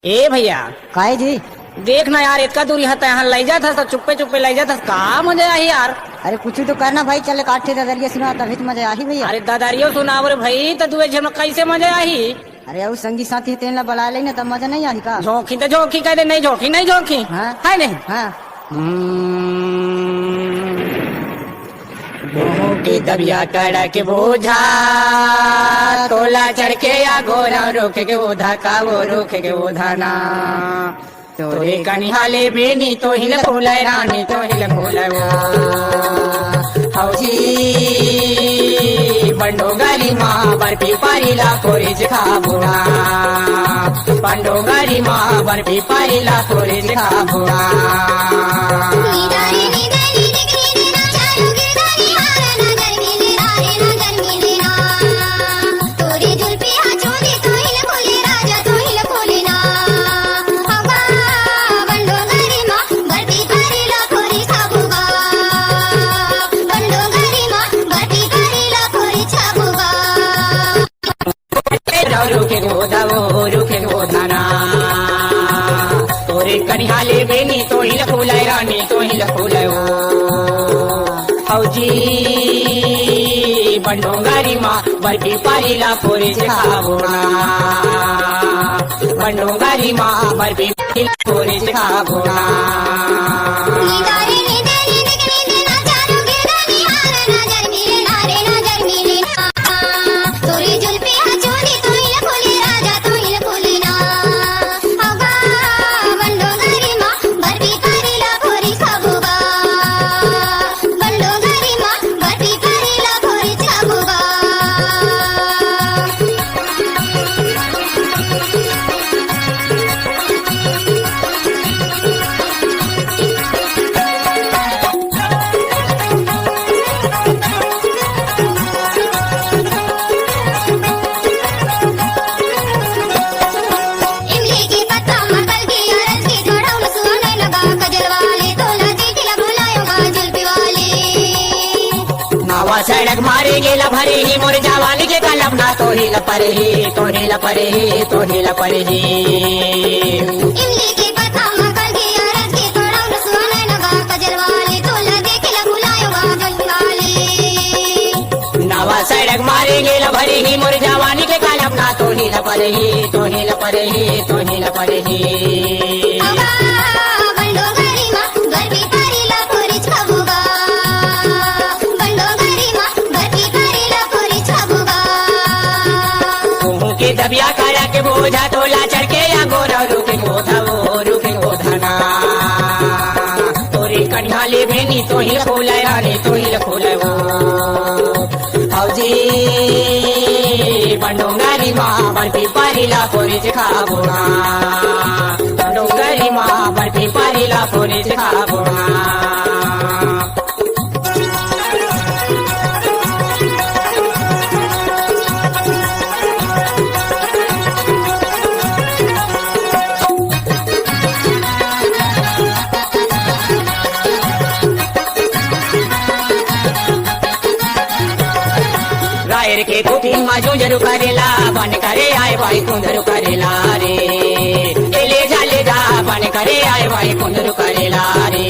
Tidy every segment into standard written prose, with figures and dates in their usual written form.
ए भैया काहे जी? देखना यार, इतना दूरी हता यहाँ ले जाता तो चुप्पे चुप्पे ले जाता का मजा आई यार। अरे कुछ तो करना भाई, चले काठे दरिया सुना तभी तो मजा आही भैया। अरे दादारियो सुनाव रे भाई, तो दुए झम कैसे मजा आई। अरे वो संगी साथी तेन ला बुला लेना तब मजा नहीं आई का। झोंकी तो झोंकी कह दे, नहीं झोंकी नहीं झोंकी हाँ? है नहीं। हाँ मुँह की दबिया कड़ा के बोझा तोला चढ़ के या गोरा रोके के ओधा का वो रोके के ओधा ना तोरे कनिहाले बेनी तो हिल खोले रानी तो हिल खोले वो हौजी बंडोगारी माँ बर्फी पारीला कोरेज खा बुआ बंडोगारी माँ बर्फी पारीला कोरेज खा बुआ। रुके गोधा वो रुके गोधाना तोरे कनिहाले बेनी तो ही लखोलाय रानी तो ही लखोलाय वो हौजी बंडोंगारी माँ बर्फी पारीला कोरे से खाबोना बंडोंगारी माँ बर्फी कोरे से खाबोना। सड़क मारे गेला भरे ही मोर जवानी के कलम ना तो ही लपरे ही तो ही लपरे ही तो ही लपरे ही इमली के पता मकर के अरज के तोड़ा न सुने नवा कजर वाले तोला देख ल भुलायो गाजल वाले नवा सड़क मारे गेला भरे ही मोर जवानी के कलम ना तो ही लपरे ही तो ही लपरे ही तो ही लपरे ही। दबिया करा के बोझा तोला चढ़ के या गोरा रुके गोधा वो रुके गोधा ना तोरे कनिहाले बेनी तो ही खोले रानी तो ही खोले वो हौजी बंडोंगारी माँ बर्फी पारीला कोरे से खाबोना बंडोंगारी माँ बर्फी पारीला कोरे से खाबोना। रायर के कुटी माजू जरू करेला बन करे आए भाई कुंदरू करेला रे ले जा बन करे आए भाई कुंदरू करेला रे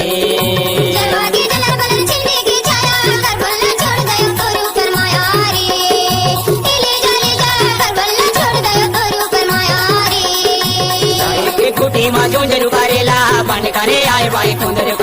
कुटी माजू जरू करेला बन करे आए भाई कुंदरू